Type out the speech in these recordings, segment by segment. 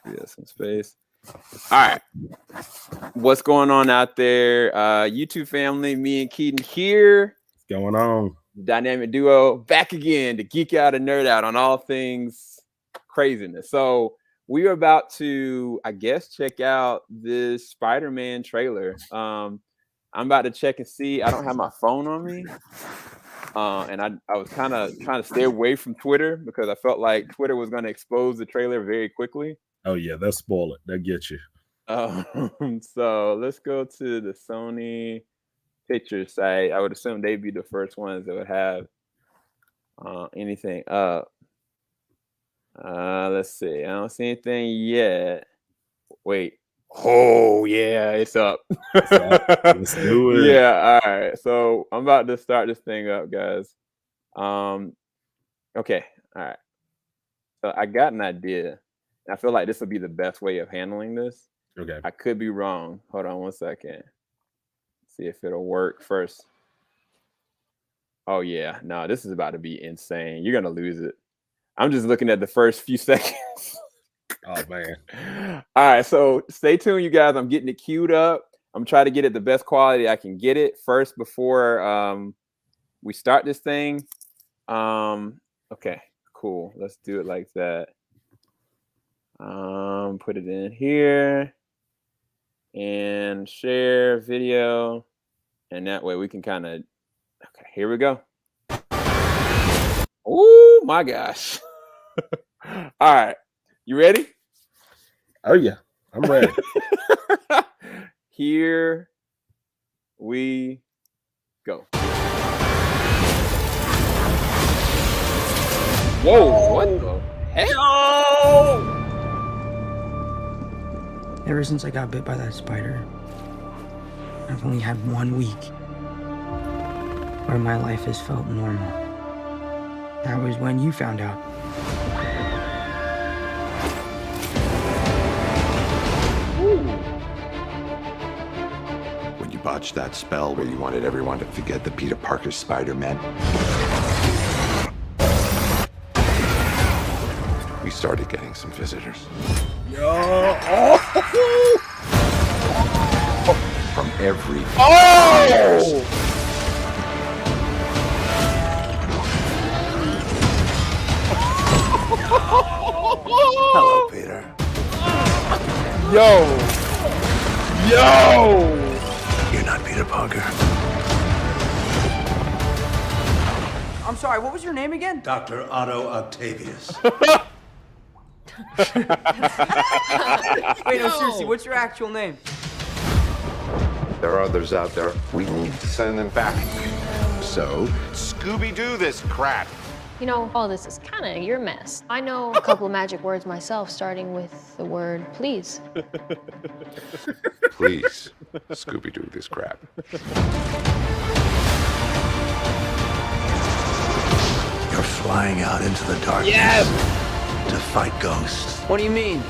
Yeah, some space. All right. What's going on out there? YouTube family, me and Keaton here. What's going on? Dynamic duo back again to geek out and nerd out on all things craziness. So we are about to, I guess, check out this Spider-Man trailer. I'm about to check and see. I don't have my phone on me. And I was kind of trying to stay away from Twitter because I felt like Twitter was going to expose the trailer very quickly. Oh, yeah, they'll spoil it. They'll get you. So let's go to the Sony picture site. I would assume they'd be the first ones that would have anything up. Let's see. I don't see anything yet. Wait. Oh, yeah, it's up. Let's do it. Yeah, all right. So I'm about to start this thing up, guys. Okay, all right. So I got an idea. I feel like this will be the best way of handling this. Okay. I could be wrong. Hold on one second. See if it'll work first. Oh, yeah. No, this is about to be insane. You're going to lose it. I'm just looking at the first few seconds. Oh, man. All right. So stay tuned, you guys. I'm getting it queued up. I'm trying to get it the best quality I can get it first before we start this thing. Okay, cool. Let's do it like that. Put it in here and share video. And that way we can kind of, okay, here we go. Oh my gosh. All right. You ready? Oh, yeah. I'm ready. Here we go. Whoa, what the heck? No! Ever since I got bit by that spider, I've only had 1 week where my life has felt normal. That was when you found out. When you botched that spell where you wanted everyone to forget that Peter Parker's Spider-Man, we started getting some visitors. No! From every... Oh! Hello, Peter. Yo! You're not Peter Parker. I'm sorry, what was your name again? Dr. Otto Octavius. Wait, no, seriously, what's your actual name? There are others out there. We need to send them back. So, Scooby-Doo this crap. You know, all this is kind of your mess. I know a couple of magic words myself, starting with the word please. Please, Scooby-Doo this crap. You're flying out into the darkness to fight ghosts. What do you mean?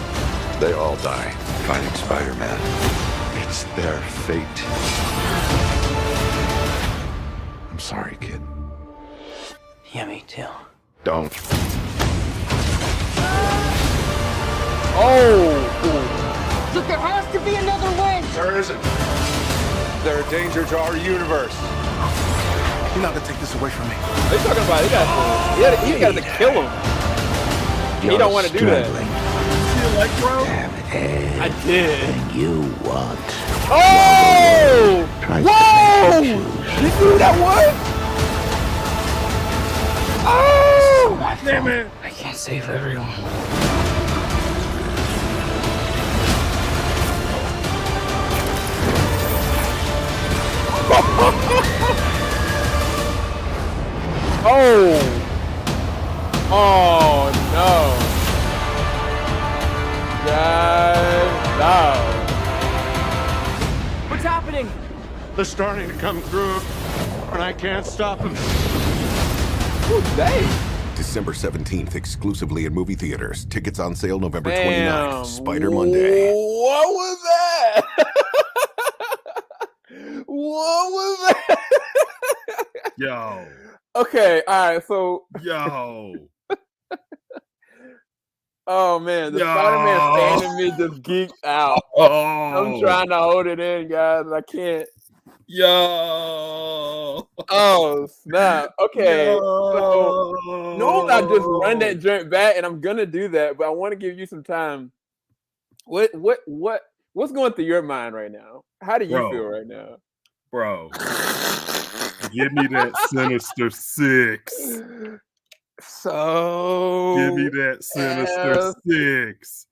They all die fighting Spider-Man. It's their fate. I'm sorry, kid. Yeah, me too. Don't. Oh! Look, there has to be another way! There isn't. They're a danger to our universe. You're not gonna take this away from me. What are you talking about? He got to kill him. He don't want to do that. I did. You want. Oh! Whoa! You knew who that was? Oh! Damn it! I can't save everyone. Oh! Oh no! Guys, no! What's happening? They're starting to come through, and I can't stop them. Who's they? December 17th, exclusively in movie theaters. Tickets on sale November Damn. 29th. Spider Monday. What was that? What was that? Yo. Okay, all right, so Yo. Oh man, the Spider-Man fan in me just geeked out. I'm trying to hold it in, guys. I can't. Yo. Oh snap. Okay. So normally I just run that joint back, and I'm gonna do that, but I want to give you some time. What's going through your mind right now? How do you feel right now? Bro. Give me that Sinister Six. So Give me that Sinister Six.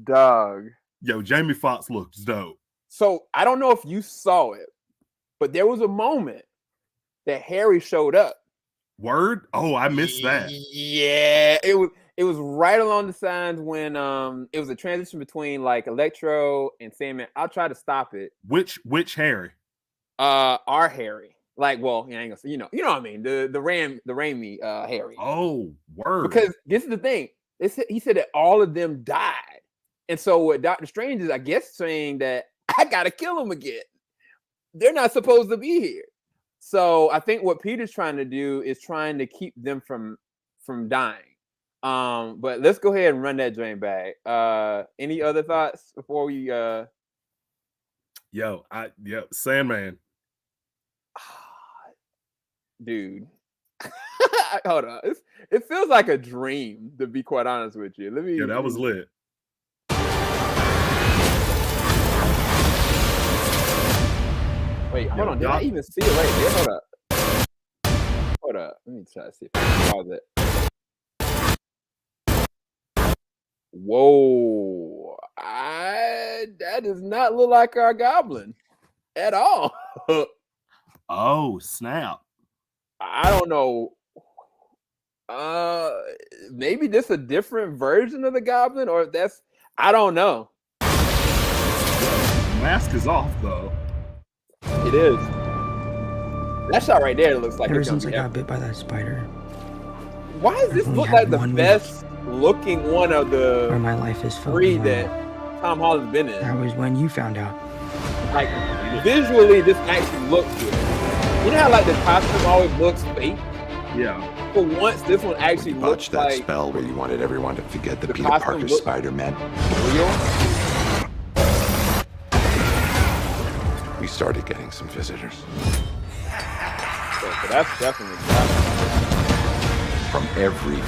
Dog. Yo, Jamie Foxx looks dope. So I don't know if you saw it, but there was a moment that Harry showed up. Word? Oh, I missed that. Yeah, it was right along the signs when it was a transition between like Electro and Sandman. I'll try to stop it. Which Harry? Our Harry. Like, well, I ain't gonna say, you know what I mean. The Raimi Harry. Oh, word. Because this is the thing. He said that all of them died. And so what Doctor Strange is, I guess, saying that I gotta kill them again. They're not supposed to be here. So I think what Peter's trying to do is trying to keep them from dying. But let's go ahead and run that drain back. Any other thoughts before we Sandman. Dude. Hold on. It feels like a dream, to be quite honest with you. Yeah, that was lit. Wait, hold on. Did I even see it right there? Hold up. Let me try to see if I can pause it. Whoa. That does not look like our goblin at all. Oh, snap. I don't know. Maybe this a different version of the goblin, or if that's, I don't know. Mask is off though. It is. That shot right there looks like Ever since I got bit by that spider. Why does this look like the best looking one of the where my life is three that Tom Holland's been in? That was when you found out. Like visually, this actually looks good. You know how like the costume always looks fake? Yeah. For once, this one actually looks Botched that like spell where you wanted everyone to forget the Peter costume Parker look- Spider-Man. real. We started getting some visitors. So that's definitely From every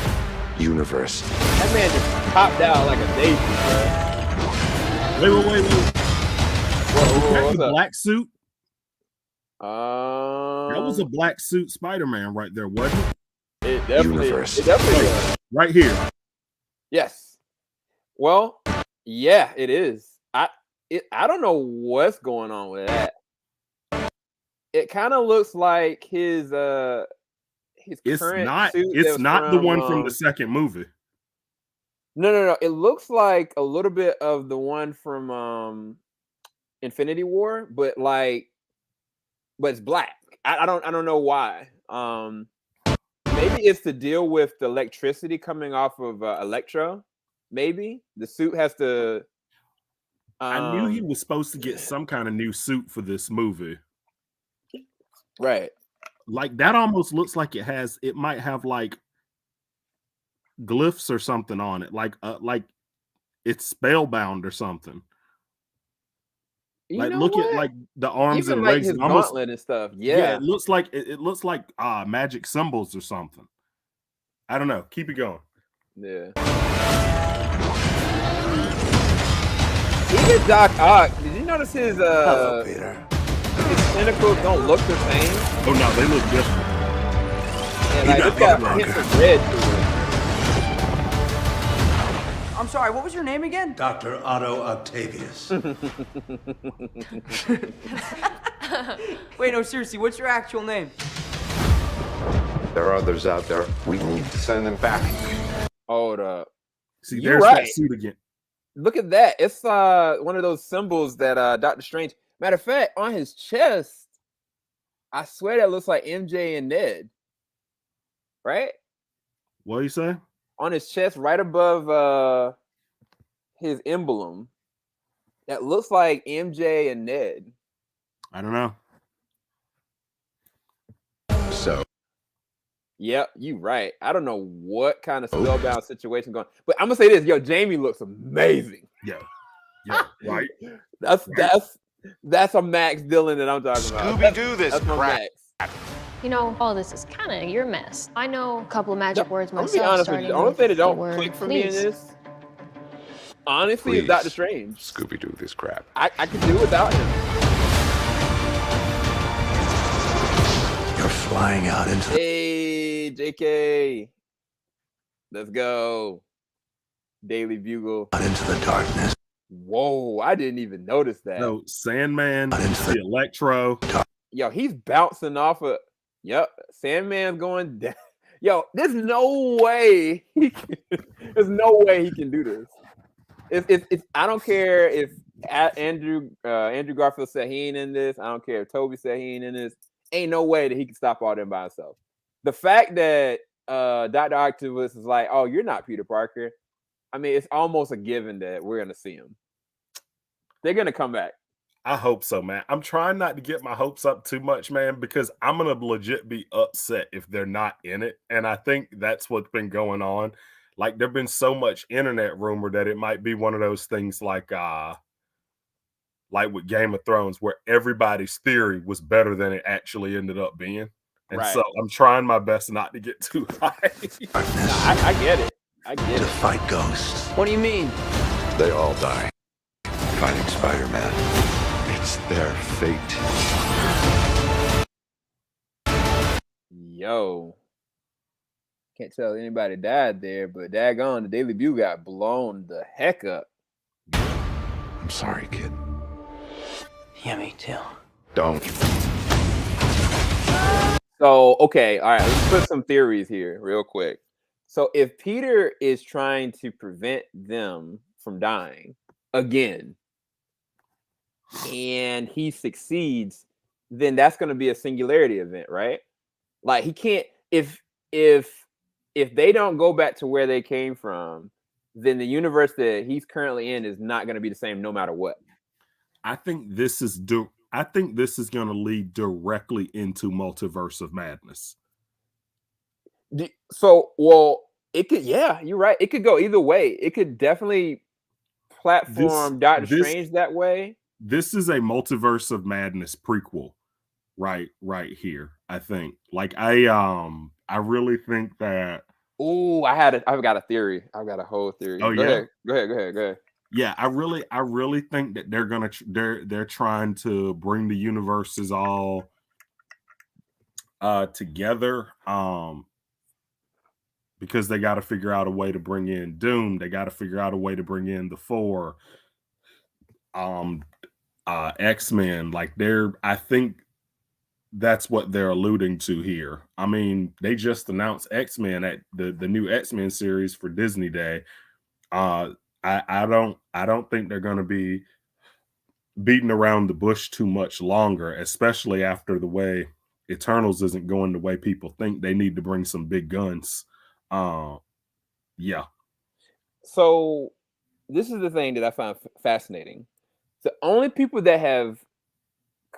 universe. that man just popped out like a daisy, bro. Wait. That What's the up? black suit? That was a black suit Spider-Man right there, wasn't it? It definitely Universe. was. Right here. Yes. Well, yeah, it is. I don't know what's going on with that. It kind of looks like his current suit. It's not the one from the second movie. No. It looks like a little bit of the one from Infinity War, but it's black. I don't know why. Maybe it's to deal with the electricity coming off of Electro. Maybe the suit has to. I knew he was supposed to get some kind of new suit for this movie. Right. Like that almost looks like it might have like glyphs or something on it, like it's spellbound or something. Like look at like the arms even and like legs, his almost gauntlet and stuff. Yeah. it looks like magic symbols or something. I don't know. Keep it going. Yeah. Even Doc Ock, did you notice his Hello, Peter. his tentacles don't look the same? Oh no, they look different. And like it's got hints of red to I'm sorry, what was your name again? Dr. Otto Octavius. Wait, no, seriously, what's your actual name? There are others out there. We need to send them back. it. Hold up. See, You're there's right. that suit again. Look at that. It's one of those symbols that Doctor Strange. Matter of fact, on his chest, I swear that looks like MJ and Ned. Right? What do you say? On his chest, right above his emblem. That looks like MJ and Ned. I don't know. So Yep, you right. I don't know what kind of spellbound situation going, but I'm gonna say this, yo, Jamie looks amazing. Yeah, yeah, right. That's a Max Dillon that I'm talking about. Scooby-Doo this That's my crap. Max. You know, all this is kind of your mess. I know a couple of magic words I'm gonna be myself, honest with you. starting The only with thing that the don't word click for me in please. this, honestly, is Please. Doctor Strange. Scooby-Doo this crap. I could do without him. You're flying out into Hey, JK. Let's go. Daily Bugle. into the darkness. Whoa, I didn't even notice that. No, Sandman, the Electro. Yo, he's bouncing off of. Yep, Sandman's going down. Yo, there's no way there's no way he can do this. If I don't care if Andrew Garfield said he ain't in this. I don't care if Toby said he ain't in this. Ain't no way that he can stop all them by himself. The fact that Dr. Octopus is like, oh, you're not Peter Parker. I mean, it's almost a given that we're gonna see him. They're gonna come back. I hope so, man. I'm trying not to get my hopes up too much, man, because I'm gonna legit be upset if they're not in it. And I think that's what's been going on. Like, there've been so much internet rumor that it might be one of those things like with Game of Thrones, where everybody's theory was better than it actually ended up being. And Right. so I'm trying my best not to get too high. I get it. I get To it. fight ghosts. What do you mean? They all die fighting Spider-Man. It's their fate. Yo. Can't tell anybody died there, but daggone, the Daily Bugle got blown the heck up. I'm sorry, kid. Yeah, me too. Don't. So, okay, all right, let's put some theories here real quick. So if Peter is trying to prevent them from dying again, and he succeeds, then that's going to be a singularity event, right? Like he can't if they don't go back to where they came from, then the universe that he's currently in is not going to be the same no matter what. I think this is going to lead directly into Multiverse of Madness. So, well, it could, yeah, you're right. It could go either way. It could definitely platform Doctor Strange that way. This is a Multiverse of Madness prequel, right here. I think. Like I really think that. Oh, I've got a theory. I've got a whole theory. Oh, Go yeah? ahead. Go ahead. Yeah, I really think that they're trying to bring the universes all together. Because they got to figure out a way to bring in Doom. They got to figure out a way to bring in the Four, X-Men. Like I think that's what they're alluding to here. I mean, they just announced X-Men at the new X-Men series for Disney Day. I don't think they're going to be beating around the bush too much longer, especially after the way Eternals isn't going the way people think. They need to bring some big guns. Yeah. So this is the thing that I find fascinating. The only people that have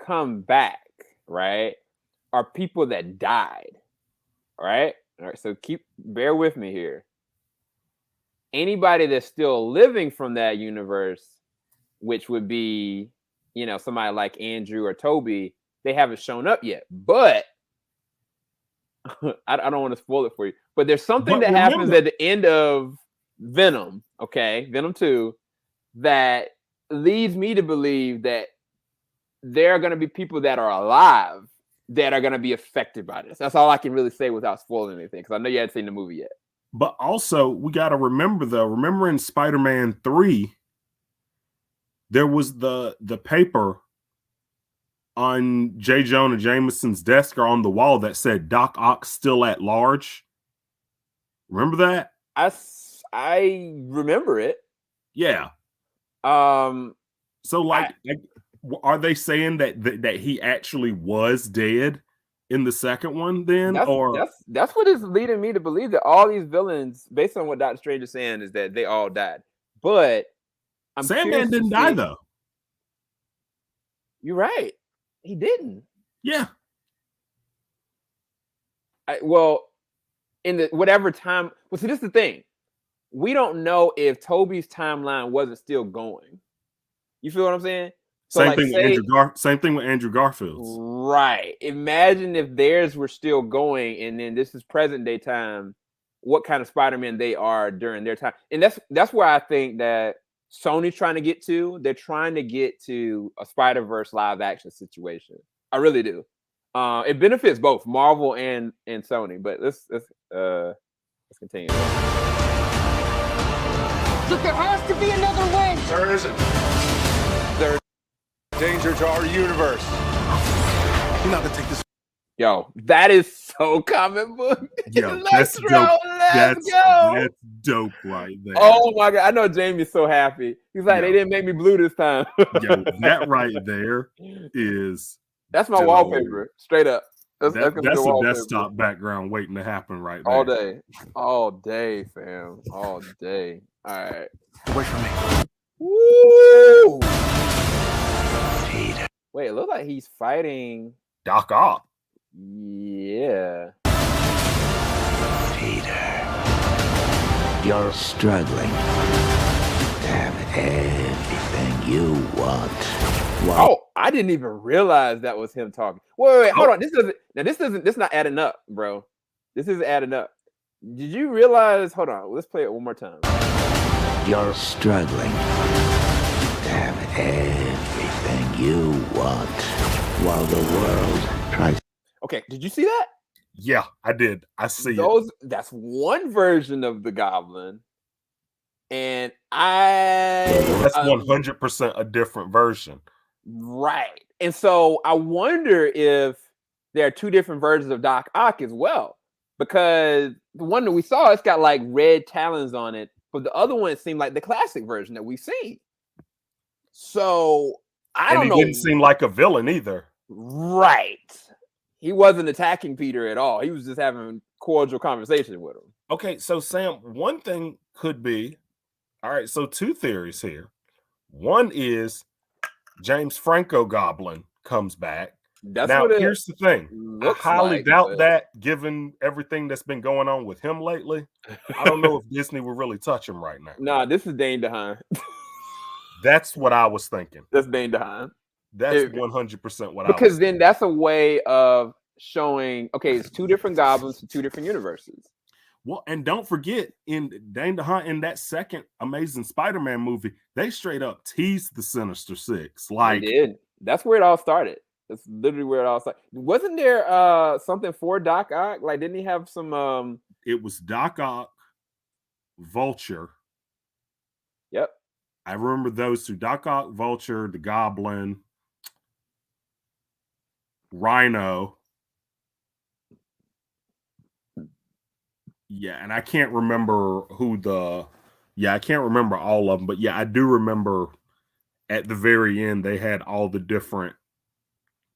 come back, right, are people that died. All right. So bear with me here. Anybody that's still living from that universe, which would be, somebody like Andrew or Toby, they haven't shown up yet. But I don't want to spoil it for you. But there's something that happens at the end of Venom, okay, Venom 2, that leads me to believe that there are going to be people that are alive that are going to be affected by this. That's all I can really say without spoiling anything, because I know you haven't seen the movie yet. But also, we got to remember in Spider-Man 3, there was the paper on J. Jonah Jameson's desk or on the wall that said Doc Ock still at large. Remember that? I remember it. Yeah. So are they saying that he actually was dead in the second one then? That's what is leading me to believe that all these villains, based on what Doctor Strange is saying, is that they all died. But Sandman didn't die though. You're right. He didn't. Yeah. in the whatever time. Well, see, this is the thing. We don't know if Toby's timeline wasn't still going. You feel what I'm saying? So Same like, thing with say, same thing with Andrew Garfield's. right. Imagine if theirs were still going, and then this is present day time. What kind of Spider-Man they are during their time, and that's where I think that Sony's trying to get to. They're trying to get to a Spider-Verse live action situation. I really do. It benefits both Marvel and Sony. But let's continue. Look, there has to be another way. There isn't. There's danger to our universe. You're not gonna take this. Yo, that is so comic book. Yo, Let's that's go. dope. Let's go. That's dope right there. Oh my god, I know Jamie's so happy. He's like, they didn't make me blue this time. Yo, that right there is that's my dope. wallpaper, straight up. That's a wallpaper. desktop background waiting to happen right there. All day, fam, all day. All right, Away from me. woo! Peter. Wait, it looks like he's fighting. Doc Ock. Yeah. Peter. You're struggling to have everything you want. Oh, I didn't even realize that was him talking. Wait, hold on. This is not adding up, bro. This isn't adding up. Did you realize? Hold on. Let's play it one more time. You're struggling to have everything you want while the world tries. Okay, did you see that? Yeah, I did. I see it. That's one version of the Goblin, and that's 100% a different version. Right. And so I wonder if there are two different versions of Doc Ock as well, because the one that we saw, it's got like red talons on it, but the other one seemed like the classic version that we see. So I don't know. He didn't seem like a villain either. Right. He wasn't attacking Peter at all. He was just having cordial conversation with him. Okay, so Sam, one thing could be, all right, so two theories here. One is James Franco Goblin comes back. Now, here's the thing. I highly doubt that, given everything that's been going on with him lately. I don't know if Disney will really touch him right now. Nah, this is Dane DeHaan. That's what I was thinking. That's Dane DeHaan. That's 100% what I was because then that's a way of showing, okay, it's two different goblins to two different universes. Well, and don't forget, in Dane DeHaan, in that second Amazing Spider-Man movie, they straight up teased the Sinister Six. Like, they did. That's where it all started. That's literally where it all started. Wasn't there something for Doc Ock? Like, didn't he have some? It was Doc Ock, Vulture. Yep. I remember those two: Doc Ock, Vulture, the Goblin, Rhino. Yeah, and I can't remember I can't remember all of them, but yeah, I do remember at the very end they had all the different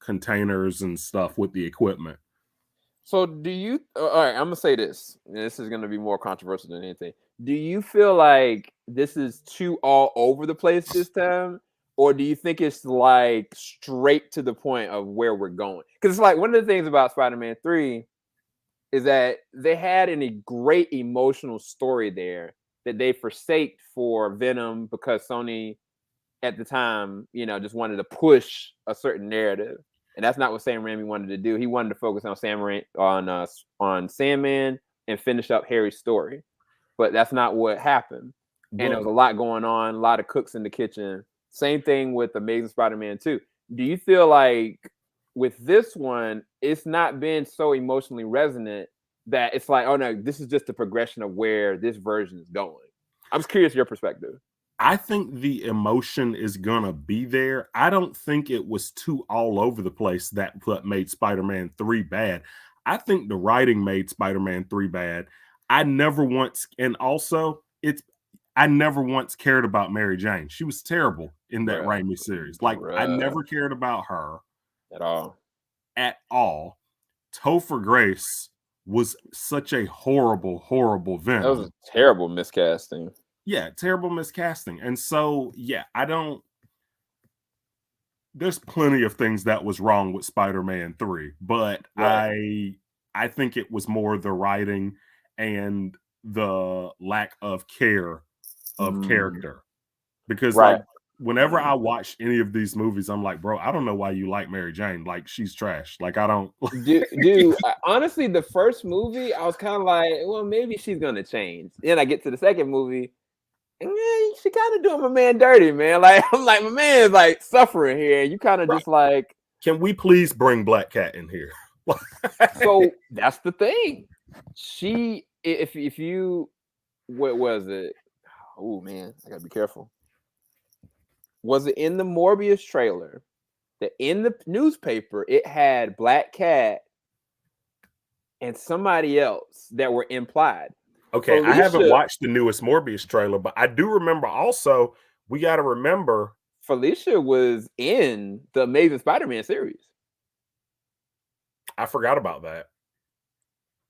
containers and stuff with the equipment. So do you, all right, I'm gonna say this, and this is gonna be more controversial than anything. Do you feel like this is too all over the place this time? Or do you think it's like straight to the point of where we're going? Because it's like one of the things about Spider-Man 3 is that they had a great emotional story there that they forsake for Venom because Sony at the time, just wanted to push a certain narrative. And that's not what Sam Raimi wanted to do. He wanted to focus on on Sandman and finish up Harry's story. But that's not what happened. And there was a lot going on, a lot of cooks in the kitchen. Same thing with Amazing Spider-Man 2. Do you feel like with this one, it's not been so emotionally resonant that it's like, oh no, this is just the progression of where this version is going? I'm just curious your perspective. I think the emotion is gonna be there. I don't think it was too all over the place that what made Spider-Man 3 bad. I think the writing made Spider-Man 3 bad. I never once cared about Mary Jane. She was terrible in that Raimi series. Like, I never cared about her at all. Topher Grace was such a horrible Venom. That was a terrible miscasting. Yeah, terrible miscasting. And so, yeah, there's plenty of things that was wrong with Spider-Man 3, but I think it was more the writing and the lack of care of character. Because Right. like whenever I watch any of these movies, I'm like, bro, I don't know why you like Mary Jane. Like, she's trash. Like, I don't. Dude, honestly, the first movie, I was kind of like, well, maybe she's gonna change. Then I get to the second movie, and she kind of doing my man dirty, man. Like, I'm like, my man's like suffering here. You kind of just like, can we please bring Black Cat in here? so that's the thing. She, if you, what was it? Oh man, I gotta be careful. Was it in the Morbius trailer that in the newspaper it had Black Cat and somebody else that were implied? Okay, I haven't watched the newest Morbius trailer, but I do remember also, we got to remember Felicia was in the Amazing Spider-Man series. I forgot about that.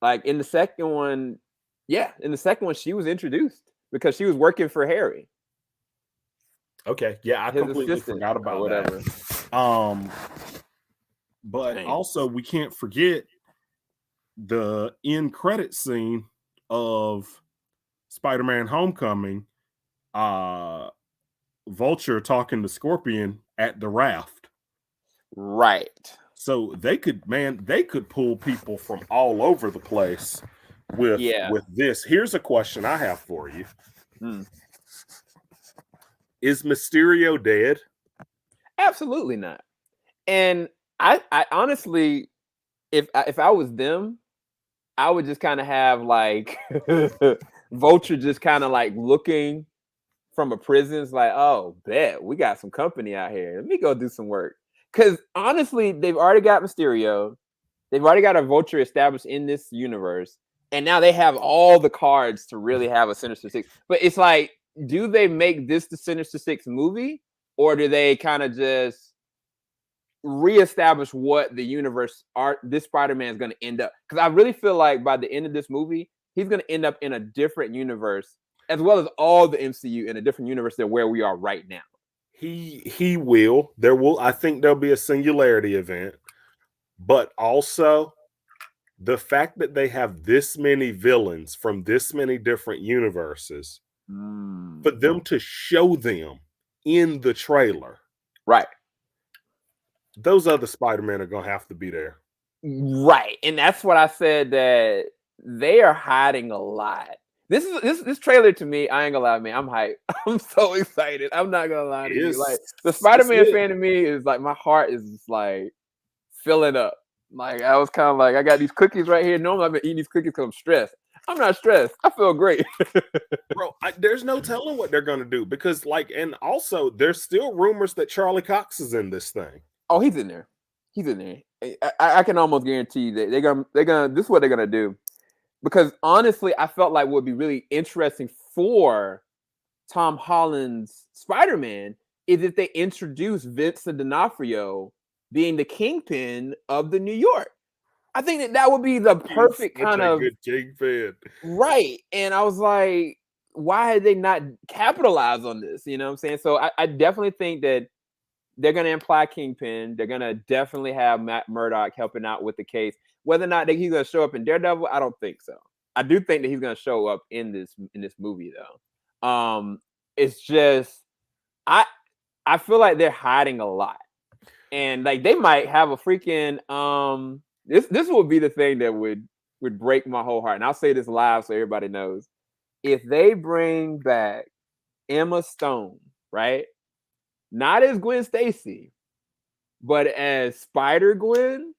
Like in the second one, she was introduced because she was working for Harry. Okay, yeah, I completely forgot about that. But also we can't forget the end credit scene of Spider-Man Homecoming, Vulture talking to Scorpion at the raft. Right. So they could pull people from all over the place with this. Here's a question I have for you. Is Mysterio dead? Absolutely not. And I honestly, if I was them, I would just kind of have like Vulture just kind of like looking from a prison. It's like, oh, bet we got some company out here. Let me go do some work. Because honestly, they've already got Mysterio. They've already got a Vulture established in this universe. And now they have all the cards to really have a Sinister Six. But it's like, do they make this the Sinister Six movie? Or do they kind of just reestablish what the universe this Spider-Man is going to end up? Because I really feel like by the end of this movie, he's going to end up in a different universe, as well as all the MCU in a different universe than where we are right now. He will. I think there'll be a singularity event, but also the fact that they have this many villains from this many different universes, for them to show them in the trailer, right? Those other Spider-Men are gonna have to be there, right? And that's what I said, that they are hiding a lot. This trailer, to me, I ain't gonna lie, man, I'm hyped. I'm so excited. I'm not gonna lie to you. Like, the Spider-Man fan of me is like, my heart is just like filling up. Like, I was kind of like, I got these cookies right here. Normally I've been eating these cookies because I'm stressed. I'm not stressed. I feel great. Bro, there's no telling what they're gonna do, because and also there's still rumors that Charlie Cox is in this thing. Oh, he's in there. He's in there. I can almost guarantee that they're gonna this is what they're gonna do. Because honestly, I felt like what would be really interesting for Tom Holland's Spider-Man is if they introduce Vincent D'Onofrio being the Kingpin of the New York. I think that would be the perfect kind of good Kingpin. Right. And I was like, why had they not capitalized on this? You know what I'm saying? So I definitely think that they're going to imply Kingpin. They're going to definitely have Matt Murdock helping out with the case. Whether or not he's going to show up in Daredevil, I don't think so. I do think that he's going to show up in this movie, though. It's just I feel like they're hiding a lot, and like they might have a freaking this would be the thing that would break my whole heart. And I'll say this live so everybody knows: if they bring back Emma Stone, right? Not as Gwen Stacy, but as Spider-Gwen,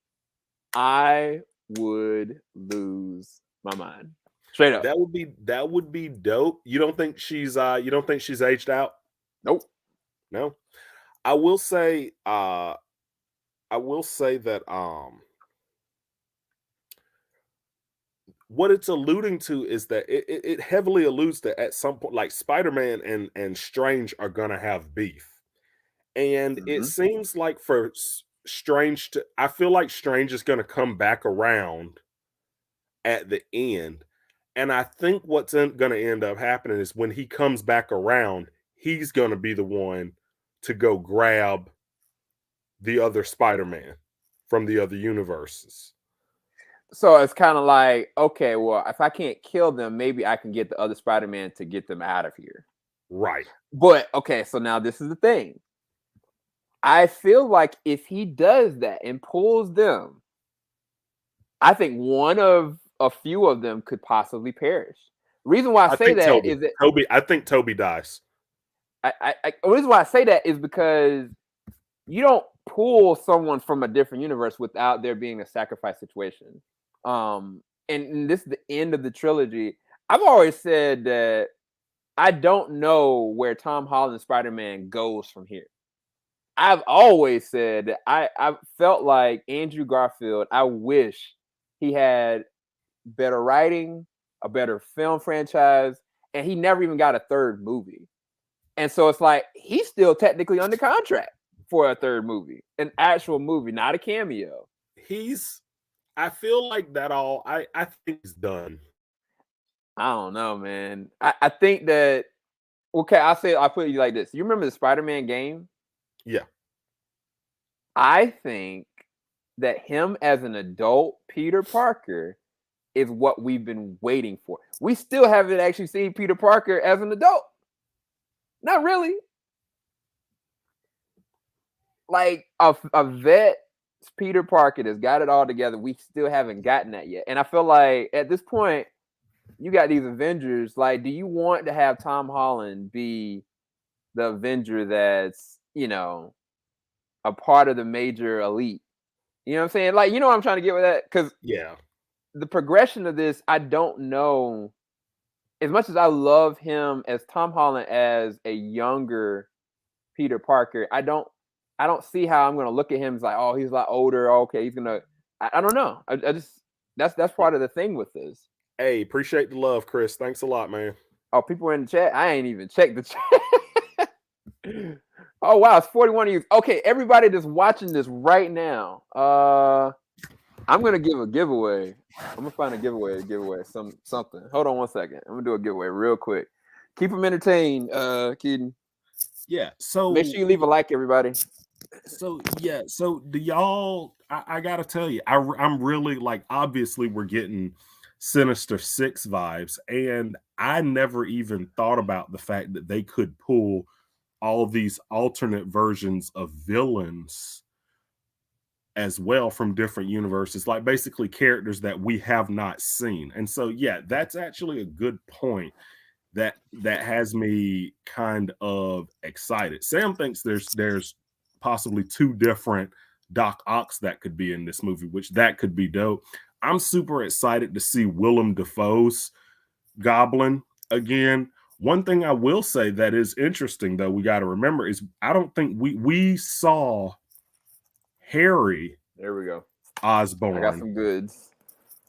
I would lose my mind. Straight up. That would be dope. You don't think she's aged out? Nope. No. I will say that what it's alluding to is that it heavily alludes to, at some point, like, Spider-Man and Strange are gonna have beef. And it seems like for Strange I feel like Strange is gonna come back around at the end. And I think what's going to end up happening is when he comes back around, he's going to be the one to go grab the other Spider-Man from the other universes. So it's kind of like, okay, well, if I can't kill them, maybe I can get the other Spider-Man to get them out of here. Right. But okay, so now this is the thing. I feel like if he does that and pulls them, I think one of a few of them could possibly perish. Reason why I say think that is that Toby. I think Toby dies. the reason why I say that is because you don't pull someone from a different universe without there being a sacrifice situation. And this is the end of the trilogy. I've always said that I don't know where Tom Holland Spider-Man goes from here. I've always said that I felt like Andrew Garfield, I wish he had better writing, a better film franchise, and he never even got a third movie. And so it's like he's still technically under contract for a third movie, an actual movie, not a cameo. I feel like that all. I think he's done. I don't know, man. I think that okay, I'll put it like this. You remember the Spider-Man game? Yeah. I think that him as an adult Peter Parker is what we've been waiting for. We still haven't actually seen Peter Parker as an adult. Not really. Like a vet Peter Parker that's got it all together. We still haven't gotten that yet. And I feel like at this point, you got these Avengers. Like, do you want to have Tom Holland be the Avenger that's, a part of the major elite? You know what I'm saying? Like, you know what I'm trying to get with that? Because yeah, the progression of this, I don't know. As much as I love him as Tom Holland as a younger Peter Parker, I don't see how I'm gonna look at him as like, oh, he's a lot older. Okay, he's gonna. I don't know. I just that's part of the thing with this. Hey, appreciate the love, Chris. Thanks a lot, man. Oh, people in the chat. I ain't even checked the chat. Oh wow, it's 41 of you. Okay, everybody that's watching this right now. I'm gonna give a giveaway. I'm gonna find a giveaway something. Hold on 1 second. I'm gonna do a giveaway real quick. Keep them entertained, Keaton. Yeah. So make sure you leave a like, everybody. So yeah. So do y'all? I gotta tell you, I'm really like. Obviously, we're getting Sinister Six vibes, and I never even thought about the fact that they could pull all these alternate versions of villains as well from different universes, like basically characters that we have not seen. And so yeah, that's actually a good point that has me kind of excited. Sam thinks there's possibly 2 different Doc Ocks that could be in this movie, which that could be dope. I'm super excited to see Willem Dafoe's Goblin again. One thing I will say that is interesting, though, we got to remember is I don't think we saw Harry. There we go. Osborn. I got some goods.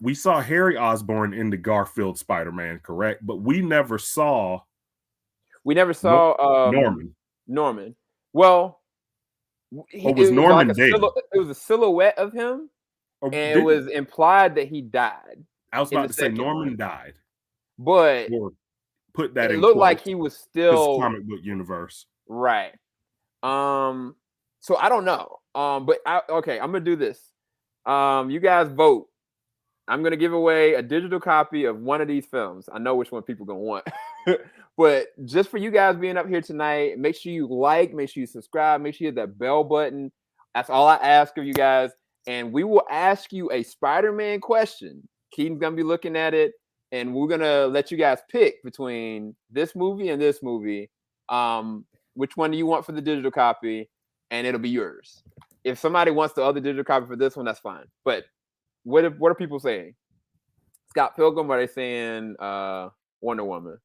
We saw Harry Osborn in the Garfield Spider-Man, correct? But we never saw. Norman. Well, it was Norman like dead? It was a silhouette of him, and it was implied that he died. I was about to say Norman died, but put that. It looked like he was still comic book universe, right? So I don't know. But I'm gonna do this. You guys vote. I'm gonna give away a digital copy of one of these films. I know which one people gonna want. But just for you guys being up here tonight, make sure you like, make sure you subscribe, make sure you hit that bell button. That's all I ask of you guys. And we will ask you a Spider-Man question. Keaton's gonna be looking at it, and we're gonna let you guys pick between this movie and this movie. Which one do you want for the digital copy? And it'll be yours. If somebody wants the other digital copy for this one, that's fine. But what are people saying? Scott Pilgrim, or are they saying Wonder Woman?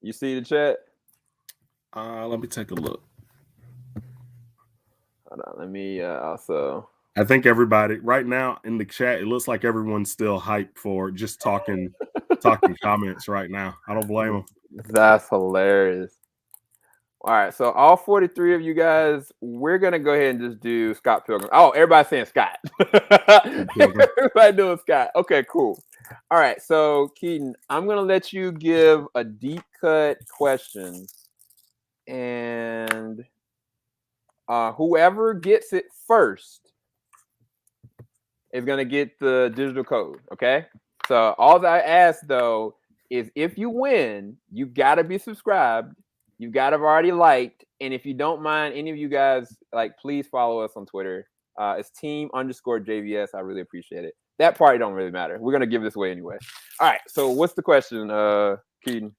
You see the chat? Let me take a look. Hold on, let me also. I think everybody right now in the chat, it looks like everyone's still hyped for just talking comments right now. I don't blame them. That's hilarious. All right, so all 43 of you guys, we're gonna go ahead and just do Scott Pilgrim. Oh, everybody's saying Scott. Everybody doing Scott. Okay, cool. All right, so Keaton, I'm gonna let you give a deep cut question, and Whoever gets it first is gonna get the digital code. Okay. So all I ask though is if you win, you gotta be subscribed. You gotta have already liked, and if you don't mind, any of you guys like, please follow us on Twitter. It's team_JVS. I really appreciate it. That part don't really matter. We're gonna give this away anyway. All right. So what's the question, Keaton?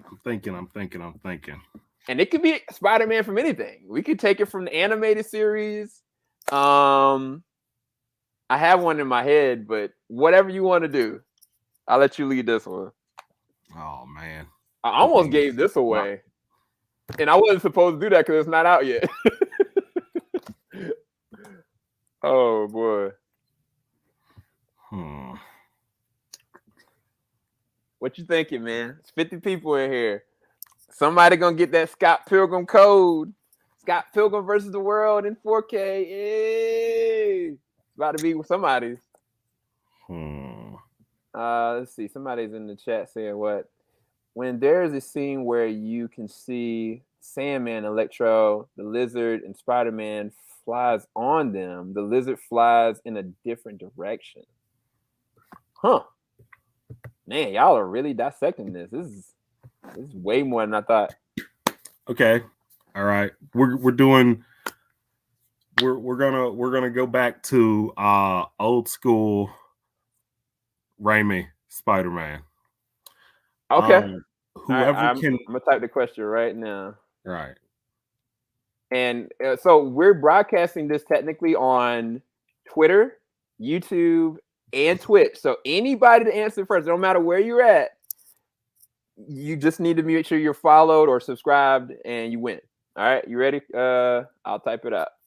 I'm thinking. And it could be Spider-Man from anything. We could take it from the animated series. I have one in my head, but whatever you want to do, I'll let you lead this one. Oh man, I almost gave this away, and I wasn't supposed to do that because it's not out yet. Oh boy. What you thinking, man? It's 50 people in here. Somebody gonna get that Scott Pilgrim code. Scott Pilgrim versus the World in 4K. Yay! It's about to be somebody's. Let's see. Somebody's in the chat saying what? When there's a scene where you can see Sandman, Electro, the Lizard, and Spider-Man flies on them, the Lizard flies in a different direction. Huh. Man, y'all are really dissecting this. This is way more than I thought. Okay. All right. We're gonna go back to old school Raimi Spider-Man. Okay. Whoever I'm can. gonna type the question right now. Right. And so we're broadcasting this technically on Twitter, YouTube, and Twitch. So anybody to answer first, no matter where you're at, you just need to make sure you're followed or subscribed, and you win. All right, you ready? I'll type it up.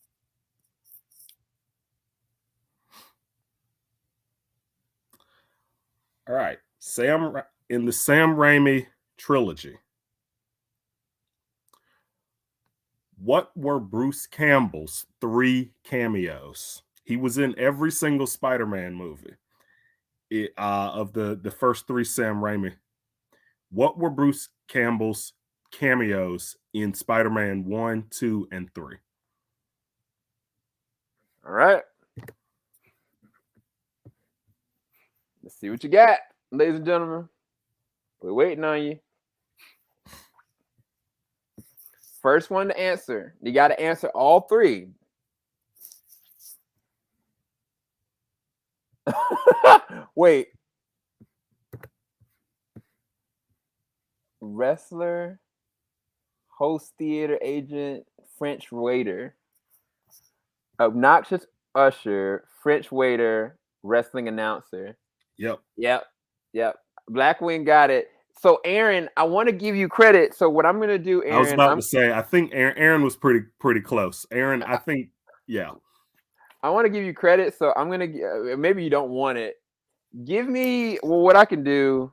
All right. In the Sam Raimi trilogy, what were Bruce Campbell's 3 cameos? He was in every single Spider-Man movie of the first 3 Sam Raimi. What were Bruce Campbell's cameos in Spider-Man 1, 2, and 3? All right. Let's see what you got, ladies and gentlemen. We're waiting on you. First one to answer. You got to answer all 3. Wait. Wrestler, host theater agent, French waiter, obnoxious usher, French waiter, wrestling announcer. Yep. Blackwing got it. So Aaron, I want to give you credit. So what I'm gonna do, Aaron, I was about to say, I think Aaron was pretty close. Aaron, I think, yeah. I want to give you credit. So I'm gonna maybe you don't want it. Give me what I can do.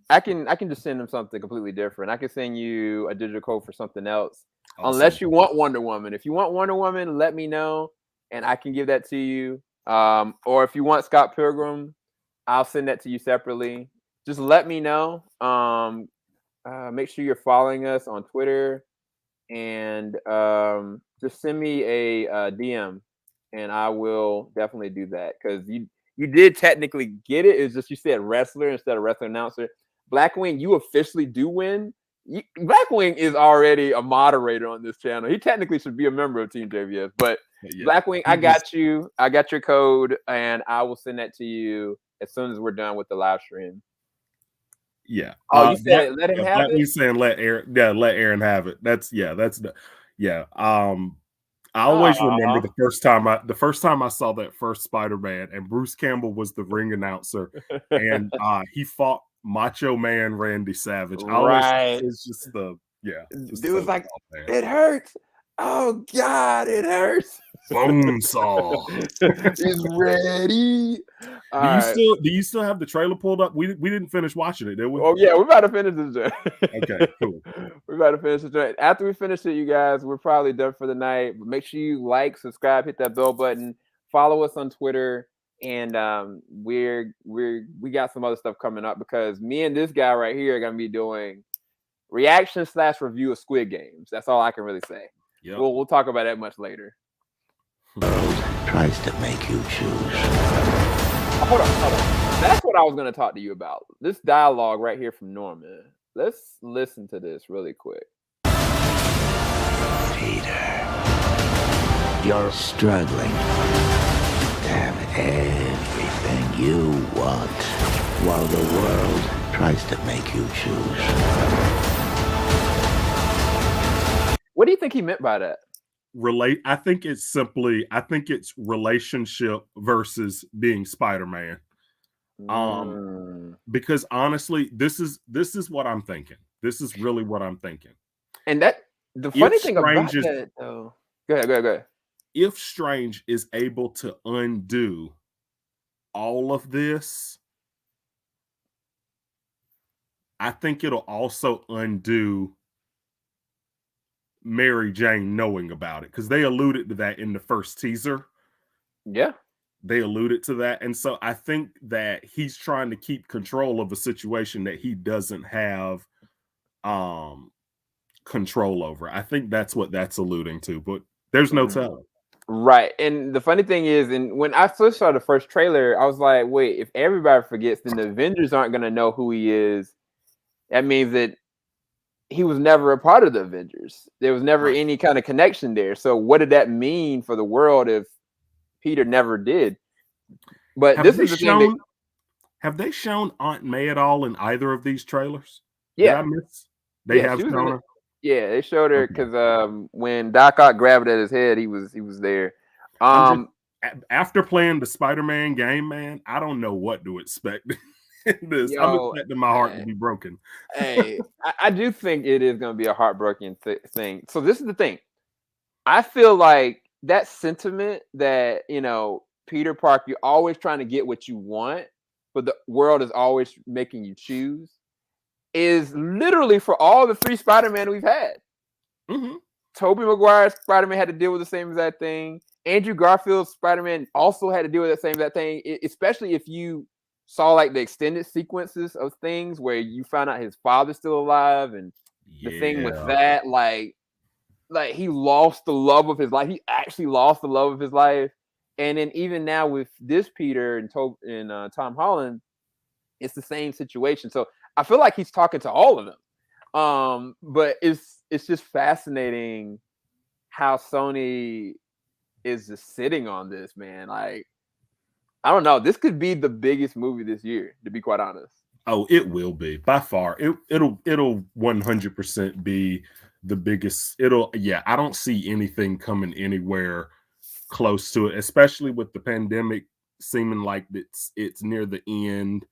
I can just send them something completely different. I can send you a digital code for something else. Awesome. Unless you want Wonder Woman. If you want Wonder Woman, let me know and I can give that to you. Or if you want Scott Pilgrim, I'll send that to you separately. Just let me know. Make sure you're following us on Twitter and just send me a DM and I will definitely do that because you did technically get it. It's just you said wrestler instead of wrestler announcer. Blackwing, you officially do win. Blackwing is already a moderator on this channel. He technically should be a member of TeamJVS, but yeah. Blackwing, I got you. I got your code, and I will send that to you as soon as we're done with the live stream. Yeah. Oh, you said let him have it? He's saying let Aaron have it. I always remember the first time I saw that first Spider-Man, and Bruce Campbell was the ring announcer, and he fought Macho Man Randy Savage. Right. It's just the Dude was like, it hurts. Oh God, it hurts. Bonesaw. He's ready. Do you still have the trailer pulled up? We didn't finish watching it, did we? Oh yeah, we're about to finish this. Okay, cool. We're about to finish this. After we finish it, you guys, we're probably done for the night. But make sure you like, subscribe, hit that bell button, follow us on Twitter, and we got some other stuff coming up because me and this guy right here are gonna be doing reaction / review of Squid Games. That's all I can really say. Yep. We'll talk about that much later. Tries to make you choose. Hold on. That's what I was going to talk to you about. This dialogue right here from Norman. Let's listen to this really quick. Peter, you're struggling to have everything you want while the world tries to make you choose. What do you think he meant by that? I think it's relationship versus being Spider-Man. Because honestly, this is what I'm thinking. This is really what I'm thinking. And the funny thing about that, though. Go ahead. If Strange is able to undo all of this, I think it'll also undo Mary Jane knowing about it, because they alluded to that in the first teaser. Yeah. They alluded to that. And so I think that he's trying to keep control of a situation that he doesn't have control over. I think that's what that's alluding to, but there's no telling. Right. And the funny thing is, and when I first saw the first trailer, I was like, wait, if everybody forgets, then the Avengers aren't going to know who he is. That means that he was never a part of the Avengers. There was never any kind of connection there. So what did that mean for the world if Peter never did? But this is the thing. Have they shown Aunt May at all in either of these trailers? Yeah. Did I miss? They have shown her? Yeah, they showed her because when Doc Ock grabbed at his head, he was there. After playing the Spider-Man game, man, I don't know what to expect. This. I'm expecting my heart to be broken. Hey, I do think it is going to be a heartbreaking thing. So this is the thing. I feel like that sentiment that, Peter Parker, you're always trying to get what you want, but the world is always making you choose, is literally for all the 3 Spider-Man we've had. Tobey Maguire's Spider-Man had to deal with the same exact thing. Andrew Garfield's Spider-Man also had to deal with the same exact thing, especially if you saw like the extended sequences of things where you found out his father's still alive, and the thing with that, like he lost the love of his life. He actually lost the love of his life. And then even now with this Peter and Tom Holland, it's the same situation. So I feel like he's talking to all of them. But it's just fascinating how Sony is just sitting on this, man. Like, I don't know. This could be the biggest movie this year, to be quite honest. Oh, it will be by far. It'll 100% be the biggest. I don't see anything coming anywhere close to it, especially with the pandemic seeming like it's near the end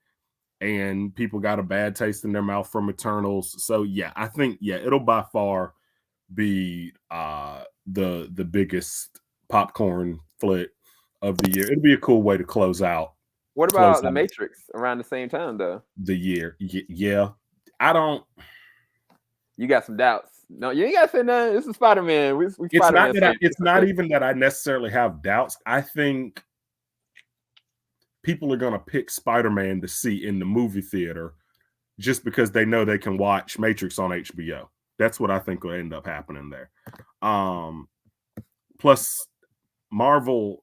and people got a bad taste in their mouth from Eternals. So I think it'll by far be the biggest popcorn flick of the year. It'll be a cool way to close out. What about The Matrix around the same time, though? The year. Yeah. I don't. You got some doubts. No, you ain't got to say nothing. This is Spider-Man. It's not even that I necessarily have doubts. I think people are going to pick Spider-Man to see in the movie theater just because they know they can watch Matrix on HBO. That's what I think will end up happening there. Plus, Marvel's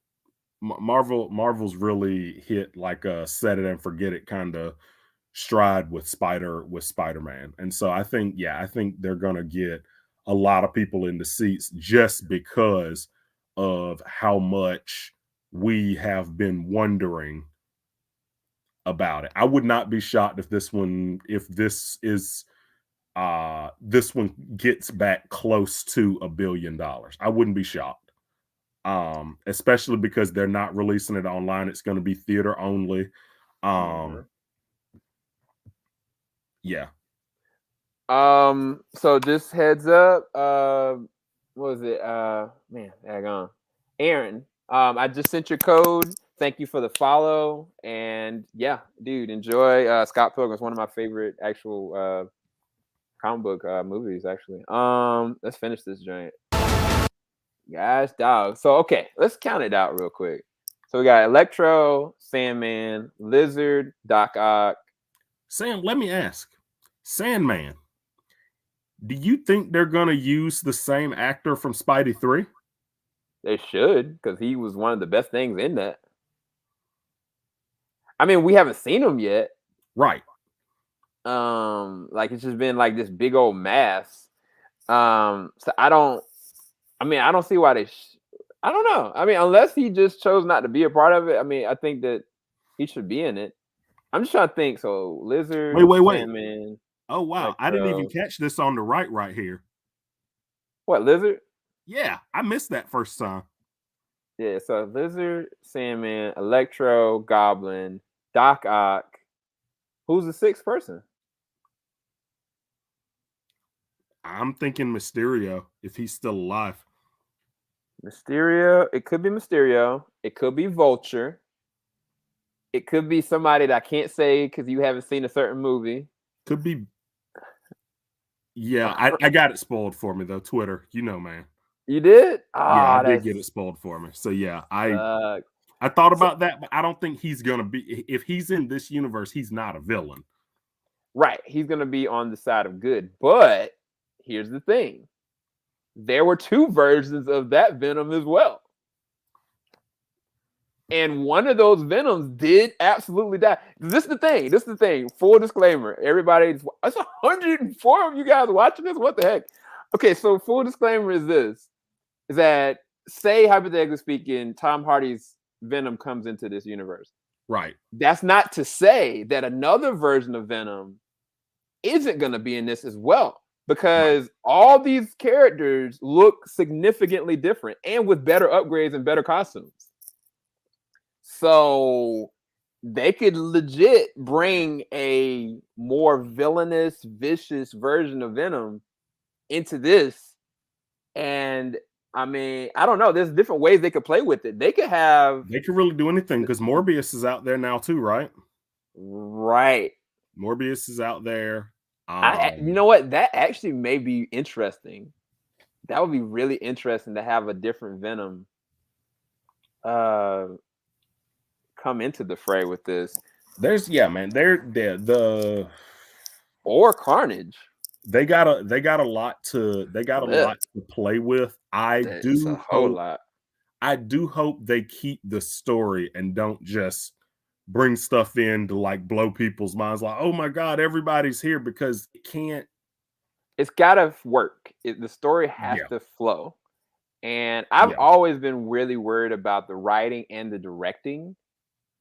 really hit like a set it and forget it kind of stride with Spider-Man. And so I think they're gonna get a lot of people in the seats just because of how much we have been wondering about it. I would not be shocked if this one gets back close to $1 billion. I wouldn't be shocked. Especially because they're not releasing it online. It's going to be theater only. So just heads up, what was it? Man, hang on. Aaron, I just sent your code. Thank you for the follow. And dude, enjoy Scott Pilgrim. It's one of my favorite actual comic book movies, actually. Let's finish this joint. Gosh, dog. So okay, let's count it out real quick. So we got Electro, Sandman, Lizard, Doc Ock. Sam, let me ask. Sandman, Do you think they're gonna use the same actor from Spidey 3? They should, because he was one of the best things in that. I mean, we haven't seen him yet. Right. Like it's just been like this big old mass. So I don't see why they. I don't know. I mean, unless he just chose not to be a part of it. I mean, I think that he should be in it. I'm just trying to think. So Lizard, Wait. Sandman. Oh wow, I didn't even catch this on the right here. What, Lizard? Yeah, I missed that first time. Yeah, so Lizard, Sandman, Electro, Goblin, Doc Ock. Who's the sixth person? I'm thinking Mysterio, if he's still alive. Mysterio. It could be Mysterio. It could be Vulture. It could be somebody that I can't say because you haven't seen a certain movie. Could be. Yeah, I got it spoiled for me though. Twitter, you know, man. You did? Yeah, I did get it spoiled for me. So yeah, I thought about that, but I don't think he's gonna be. If he's in this universe, he's not a villain. Right, he's gonna be on the side of good. But here's the thing: there were two versions of that Venom as well. And one of those Venoms did absolutely die. This is the thing. Full disclaimer. Everybody, it's 104 of you guys watching this. What the heck? Okay, so full disclaimer is that, say, hypothetically speaking, Tom Hardy's Venom comes into this universe. Right. That's not to say that another version of Venom isn't going to be in this as well. Because all these characters look significantly different and with better upgrades and better costumes. So they could legit bring a more villainous, vicious version of Venom into this. And I mean, I don't know. There's different ways they could play with it. They could really do anything because Morbius is out there now too, right? Right. Morbius is out there. You know what? That actually may be interesting. That would be really interesting to have a different Venom come into the fray with this. Or Carnage. They got a lot to play with. I do hope they keep the story and don't just bring stuff in to like blow people's minds like, oh my god, everybody's here, because it can't. It's gotta work. The story has to flow. And I've always been really worried about the writing and the directing.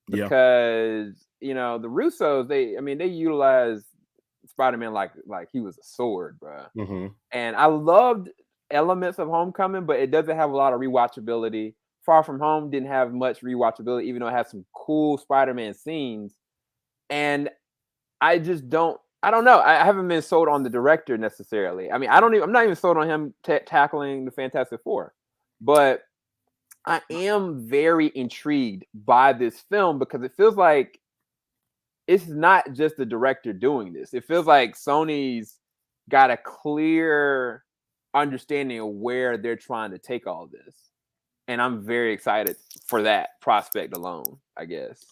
Because you know, the Russos, they utilize Spider-Man like he was a sword, bro. Mm-hmm. And I loved elements of Homecoming, but it doesn't have a lot of rewatchability. Far From Home didn't have much rewatchability, even though it has some cool Spider-Man scenes. And I just don't know. I haven't been sold on the director necessarily. I mean, I'm not even sold on him tackling the Fantastic Four. But I am very intrigued by this film because it feels like it's not just the director doing this. It feels like Sony's got a clear understanding of where they're trying to take all this. And I'm very excited for that prospect alone, I guess.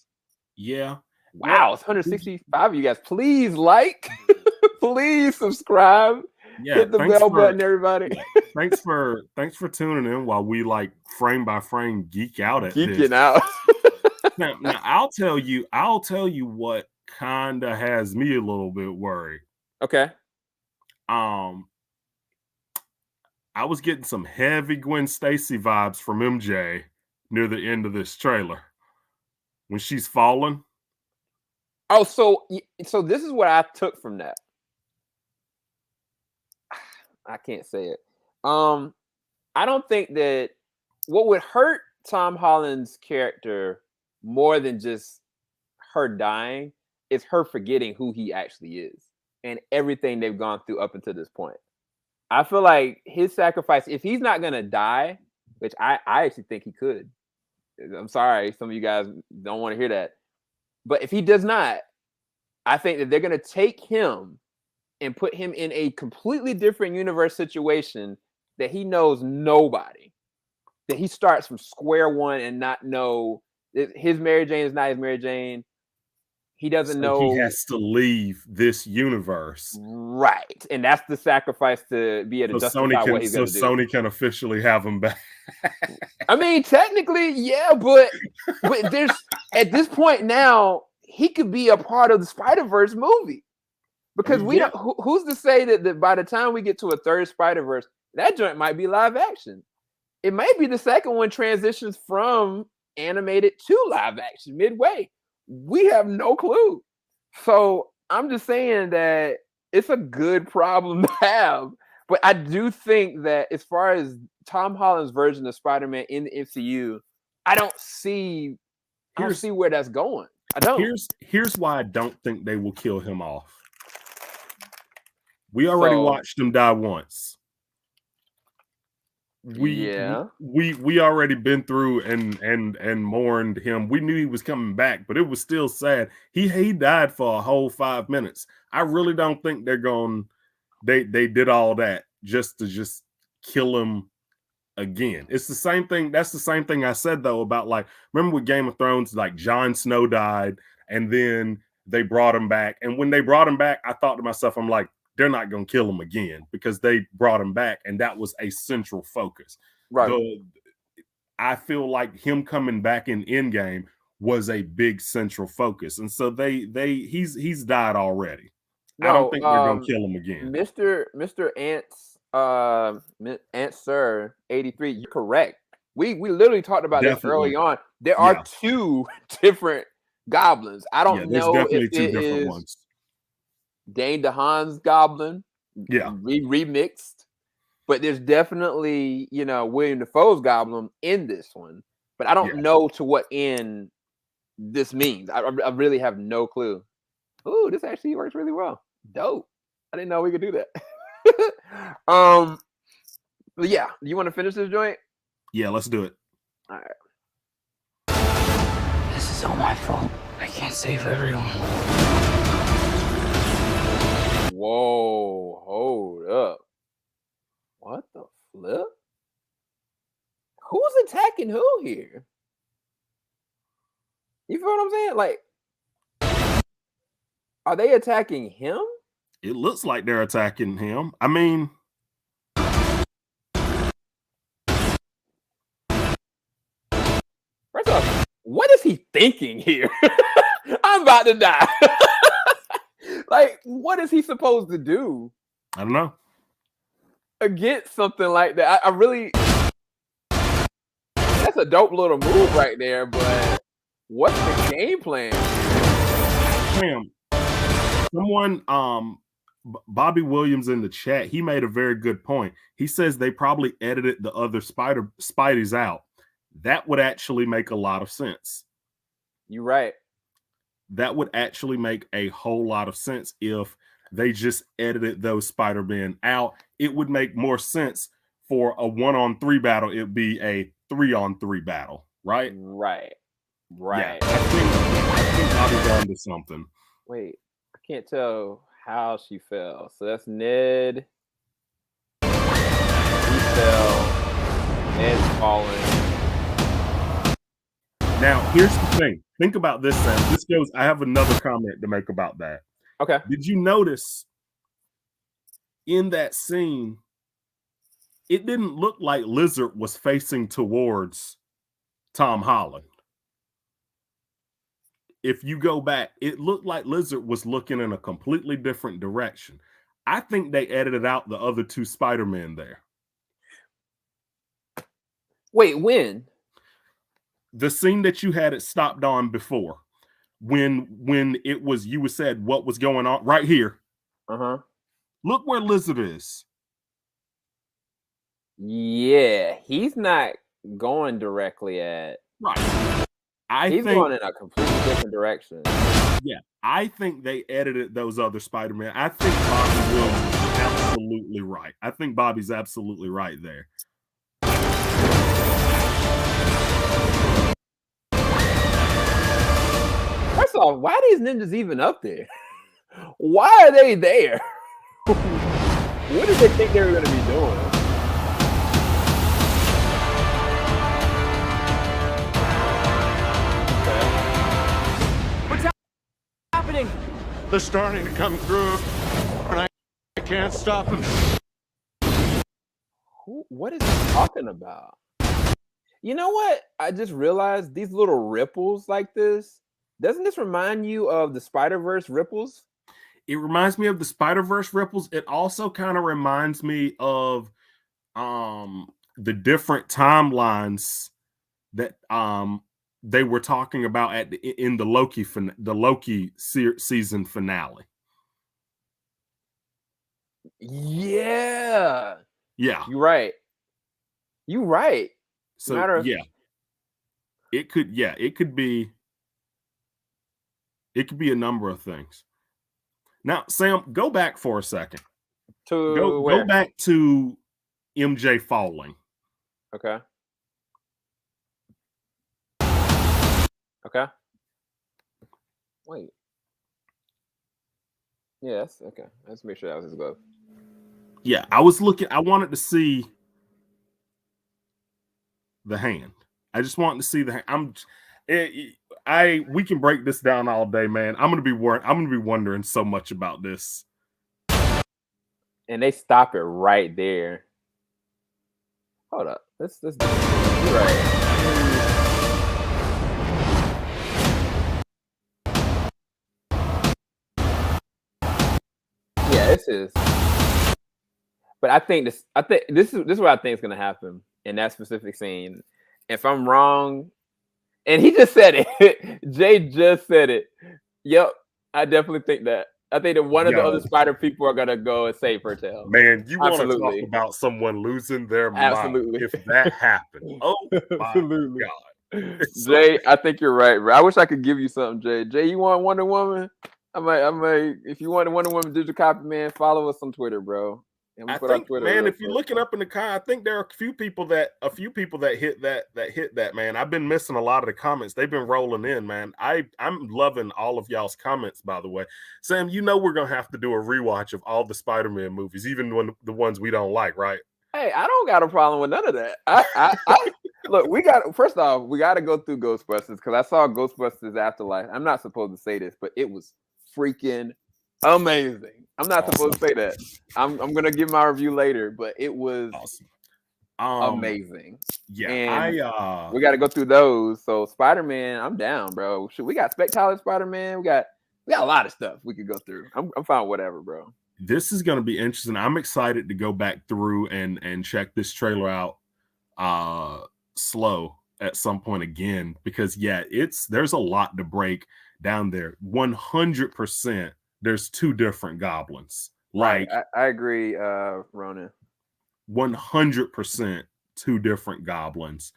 Yeah. Wow, it's 165 of you guys. Please like, please subscribe. Yeah, hit the bell button, everybody. Thanks for tuning in while we like frame by frame geek out at Geeking this. out. now I'll tell you what kind of has me a little bit worried. Okay. I was getting some heavy Gwen Stacy vibes from MJ near the end of this trailer when she's falling. Oh, so this is what I took from that. I can't say it. I don't think that what would hurt Tom Holland's character more than just her dying is her forgetting who he actually is and everything they've gone through up until this point. I feel like his sacrifice, if he's not gonna die, which I actually think he could. I'm sorry, some of you guys don't want to hear that. But if he does not, I think that they're gonna take him and put him in a completely different universe situation that he knows nobody. That he starts from square one and not know his Mary Jane is not his Mary Jane. he doesn't So know. he has to leave this universe. Right. And that's the sacrifice to be able to justify what he's going to do. Sony can officially have him back. I mean, technically, yeah, but there's at this point now, he could be a part of the Spider-Verse movie. Because we don't who's to say that by the time we get to a third Spider-Verse, that joint might be live action. It might be the second one transitions from animated to live action midway. We have no clue. So I'm just saying that it's a good problem to have. But I do think that as far as Tom Holland's version of Spider-Man in the MCU, I don't see where that's going. I don't. Here's why I don't think they will kill him off. We already watched him die once. We already been through and mourned him. We knew he was coming back, but it was still sad. He died for a whole 5 minutes. I really don't think they're going. They did all that just to kill him again. It's the same thing. That's the same thing I said though about, like, remember with Game of Thrones, like Jon Snow died and then they brought him back. And when they brought him back, I thought to myself, I'm like, they're not going to kill him again because they brought him back and that was a central focus. Right. I feel like him coming back in Endgame was a big central focus. And so he's died already. No, I don't think they're going to kill him again. Mr. Answer 83, you're correct. We literally talked about this early on. There are two different goblins. I don't know if it is ones. Dane DeHaan's goblin, remixed, but there's definitely William Dafoe's goblin in this one. But I don't know to what end this means. I really have no clue. Ooh, this actually works really well. Dope. I didn't know we could do that. But yeah, you want to finish this joint? Yeah, let's do it. All right. This is all my fault. I can't save everyone. Whoa, hold up. What the flip? Who's attacking who here? You feel what I'm saying? Like, are they attacking him? It looks like they're attacking him. I mean, first off, what is he thinking here? I'm about to die. Like, what is he supposed to do? I don't know. Against something like that. I really, that's a dope little move right there, but what's the game plan? Someone, Bobby Williams in the chat, he made a very good point. He says they probably edited the other Spideys out. That would actually make a lot of sense. You're right. That would actually make a whole lot of sense if they just edited those Spider-Man out. It would make more sense for a 1-on-3 battle. It'd be a 3-on-3 battle, right? Right. Yeah, I think Bobby's on to something. Wait, I can't tell how she fell. So that's Ned. He fell. Ned's falling. Now, here's the thing. Think about this, Sam. I have another comment to make about that. Okay. Did you notice in that scene, it didn't look like Lizard was facing towards Tom Holland? If you go back, it looked like Lizard was looking in a completely different direction. I think they edited out the other two Spider-Men there. Wait, when? The scene that you had it stopped on before, when it was, you said what was going on right here. Look where Lizard is. Yeah, he's not going directly at. Right. He's going in a completely different direction. Yeah, I think they edited those other Spider-Man. I think Bobby Williams is absolutely right. I think Bobby's absolutely right there. First off, why are these ninjas even up there? Why are they there? What did they think they were going to be doing? They're starting to come through, and I can't stop them. What is he talking about? You know what? I just realized these little ripples like this. Doesn't this remind you of the Spider-Verse ripples? It reminds me of the Spider-Verse ripples. It also kind of reminds me of the different timelines that they were talking about in the Loki season finale. Yeah. Yeah. You're right. You're right. So yeah. It could be a number of things. Now, Sam, go back for a second. Go back to MJ falling. Okay. Okay. Wait. Yes. Okay. Let's make sure that was his glove. Yeah, I was looking. I wanted to see the hand. I just wanted to see the hand. We can break this down all day, man. I'm gonna be wondering so much about this. And they stop it right there. Hold up. Let's do right. Yeah, this is. But I think this is what I think is gonna happen in that specific scene. If I'm wrong, and he just said it. Jay just said it. Yep, I definitely think that. I think that one of the other Spider people are gonna go and save her tail. Man, you want to talk about someone losing their mind if that happened? Oh my God, Jay, I think you're right, bro. I wish I could give you something, Jay. Jay, you want Wonder Woman? I might. If you want Wonder Woman digital copy, man, follow us on Twitter, bro. I think, man, if you're looking up in the car, I think there are a few people that hit that, man. I've been missing a lot of the comments. They've been rolling in, man. I'm loving all of y'all's comments, by the way. Sam, you know we're gonna have to do a rewatch of all the Spider-Man movies, even when the ones we don't like, right? Hey, I don't got a problem with none of that. I look, we got to go through Ghostbusters because I saw Ghostbusters Afterlife. I'm not supposed to say this, but it was freaking amazing. I'm not supposed to say that. I'm gonna give my review later, but it was amazing. Yeah, and we got to go through those. So Spider-Man, I'm down, bro. We got Spectacular Spider-Man. We got a lot of stuff we could go through. I'm fine with whatever, bro. This is going to be interesting. I'm excited to go back through and check this trailer out slow at some point again because there's a lot to break down there. 100%. There's two different goblins. Like I agree, Ronan. 100% two different goblins.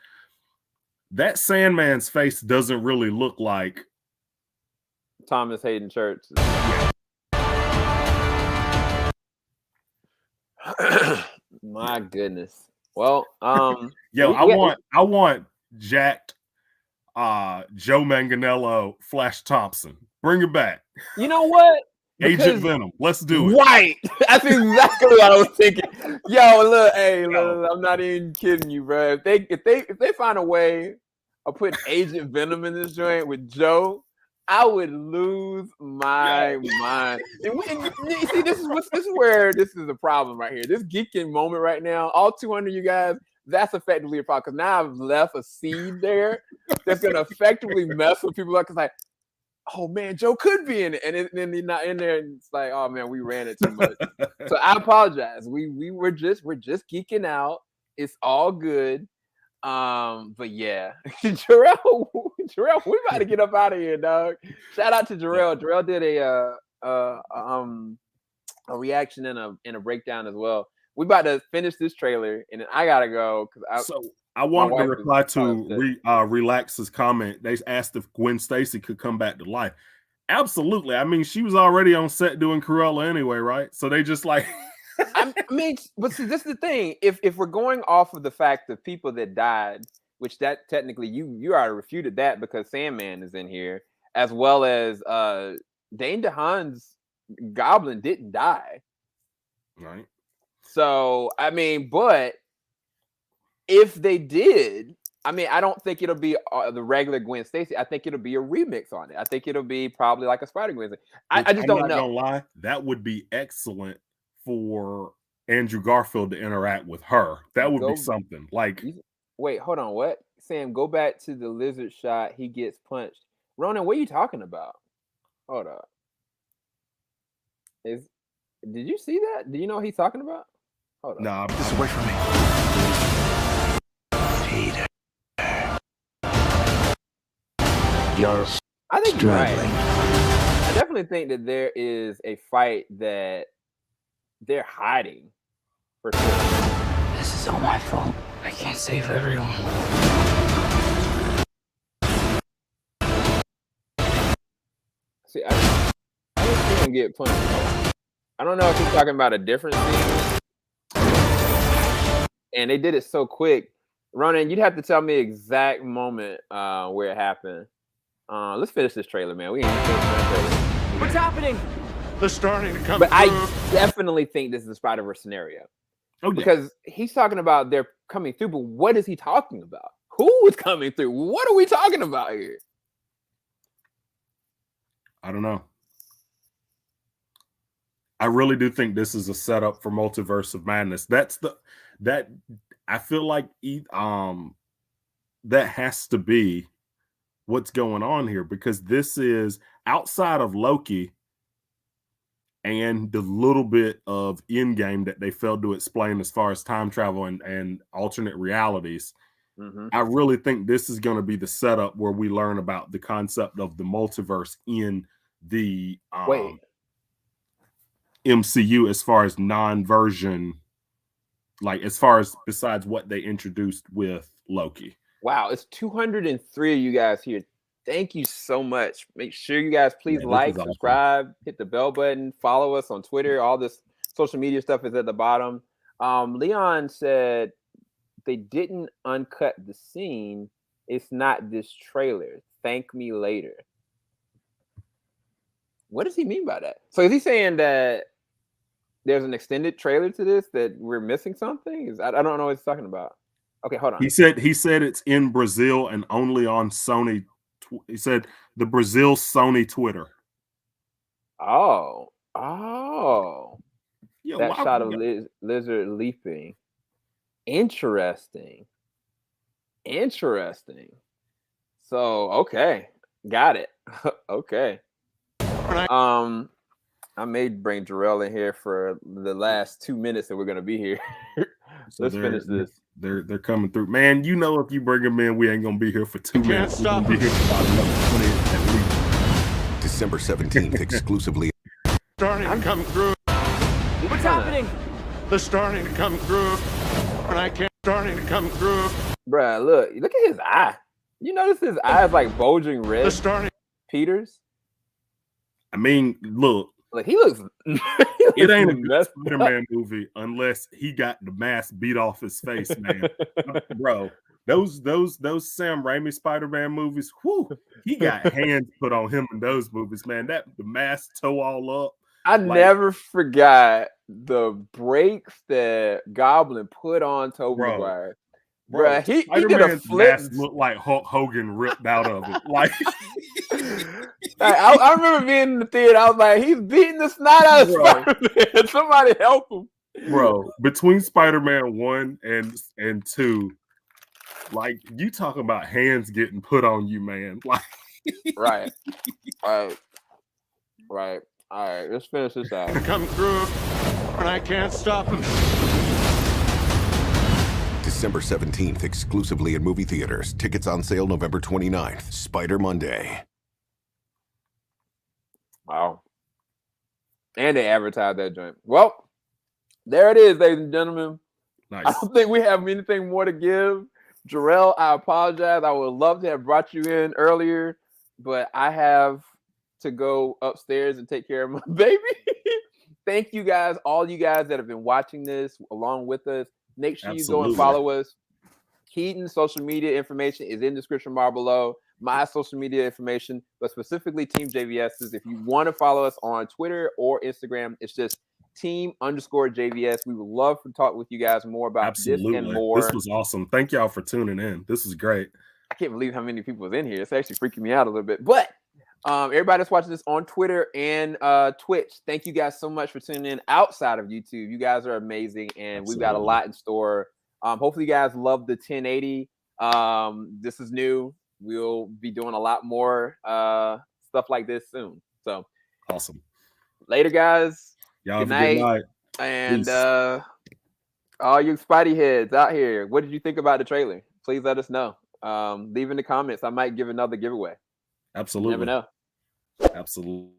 That Sandman's face doesn't really look like Thomas Hayden Church. My goodness. Well, yo, I want jacked Joe Manganiello, Flash Thompson. Bring it back. You know what? Agent Venom. Let's do it. Right. That's exactly what I was thinking. Yo, look, I'm not even kidding you, bro. If they find a way of putting Agent Venom in this joint with Joe, I would lose my mind. And see, this is where this is a problem right here. This geeking moment right now, all 200 of you guys, that's effectively a problem. Because now I've left a seed there that's going to effectively mess with people. Because like, oh man, Joe could be in it, and then he's not in there, and it's like, oh man, we ran it too much. So I apologize. We're just geeking out. It's all good. But yeah, Jarrell, we about to get up out of here, dog. Shout out to Jarrell. Jarrell did a reaction and a breakdown as well. We about to finish this trailer, and then I gotta go because I wanted to reply to Relax's comment. They asked if Gwen Stacy could come back to life. Absolutely. I mean, she was already on set doing Cruella anyway, right? So they just like. I mean, but see, this is the thing. If we're going off of the fact of people that died, which that technically you already refuted that because Sandman is in here, as well as Dane DeHaan's Goblin didn't die, right? So I mean, but if they did, I mean, I don't think it'll be the regular Gwen Stacy. I think it'll be a remix on it. I think it'll be probably like a Spider-Gwen. I just don't know. I'm not gonna lie, that would be excellent for Andrew Garfield to interact with her. That would be something. Like, wait, hold on. What? Sam, go back to the lizard shot. He gets punched. Ronan, what are you talking about? Hold up. Did you see that? Do you know what he's talking about? Hold up. Nah, This away from me. Peter. You're I think you're right. struggling. I definitely think that there is a fight that they're hiding for sure. This is all my fault. I can't save everyone. See, I didn't see him get punched. I don't know if he's talking about a different scene. And they did it so quick. Ronan, you'd have to tell me exact moment where it happened. Let's finish this trailer, man. We ain't finished that trailer. What's happening? They're starting to come But through. I definitely think this is a Spider-Verse scenario. oh, yeah. Because he's talking about they're coming through, but what is he talking about? Who is coming through? What are we talking about here? I don't know. I really do think this is a setup for Multiverse of Madness. That I feel like that has to be what's going on here, because this is outside of Loki and the little bit of Endgame that they failed to explain as far as time travel and alternate realities. Mm-hmm. I really think this is going to be the setup where we learn about the concept of the multiverse in the MCU as far as non-version, like as far as besides what they introduced with Loki. Wow, it's 203 of you guys here. Thank you so much. Make sure you guys please like, subscribe, hit the bell button, follow us on Twitter. All this social media stuff is at the bottom. Leon said they didn't uncut the scene. It's not this trailer. Thank me later. What does he mean by that? So is he saying that there's an extended trailer to this, that we're missing something? I don't know what he's talking about. Okay, hold on. He said it's in Brazil and only on Sony. He said the Brazil Sony Twitter. Oh. Yeah, that shot of lizard leaping. Interesting. So, okay. Got it. Okay. I may bring Jarrell in here for the last 2 minutes that we're going to be here. So let's finish this. They're coming through. Man, you know, if you bring them in, we ain't going to be here for 2 minutes. Can't stop we're be here for about another 20 at least. December 17th, exclusively. Starting to come through. What's happening? They're starting to come through. And I can't. Starting to come through. Bruh, look at his eye. You notice his eyes like bulging red? They're starting. Peters? I mean, look. Like he looks it ain't a good Spider-Man movie unless he got the mask beat off his face, man. Bro, those Sam Raimi Spider-Man movies, whoo, he got hands put on him in those movies, man. That the mask toe all up. I never forgot the breaks that Goblin put on Tobey Maguire. Bro, he did a flip. Looked like Hulk Hogan ripped out of it. Like I remember being in the theater. I was like, he's beating the snot out of Spider-Man. Somebody help him. Bro, between Spider-Man 1 and 2, like you talking about hands getting put on you, man. Like Right. All right. Let's finish this out. Come through, and I can't stop them. December 17th, exclusively in movie theaters. Tickets on sale November 29th. Spider Monday. Wow. And they advertised that joint. Well, there it is, ladies and gentlemen. Nice. I don't think we have anything more to give. Jarrell, I apologize. I would love to have brought you in earlier, but I have to go upstairs and take care of my baby. Thank you guys, all you guys that have been watching this along with us. Make sure you go and follow us. Keaton's social media information is in the description bar below. My social media information, but specifically TeamJVS's. If you want to follow us on Twitter or Instagram, it's just @team_JVS. We would love to talk with you guys more about this and more. This was awesome. Thank y'all for tuning in. This was great. I can't believe how many people was in here. It's actually freaking me out a little bit. But everybody that's watching this on Twitter and Twitch, thank you guys so much for tuning in outside of YouTube. You guys are amazing, and we've got a lot in store. Hopefully you guys love the 1080. This is new. We'll be doing a lot more stuff like this soon. So awesome. Later, guys. Y'all have a good night. And all you Spidey heads out here, what did you think about the trailer? Please let us know. Leave in the comments. I might give another giveaway. Absolutely. You never know. Absolutely.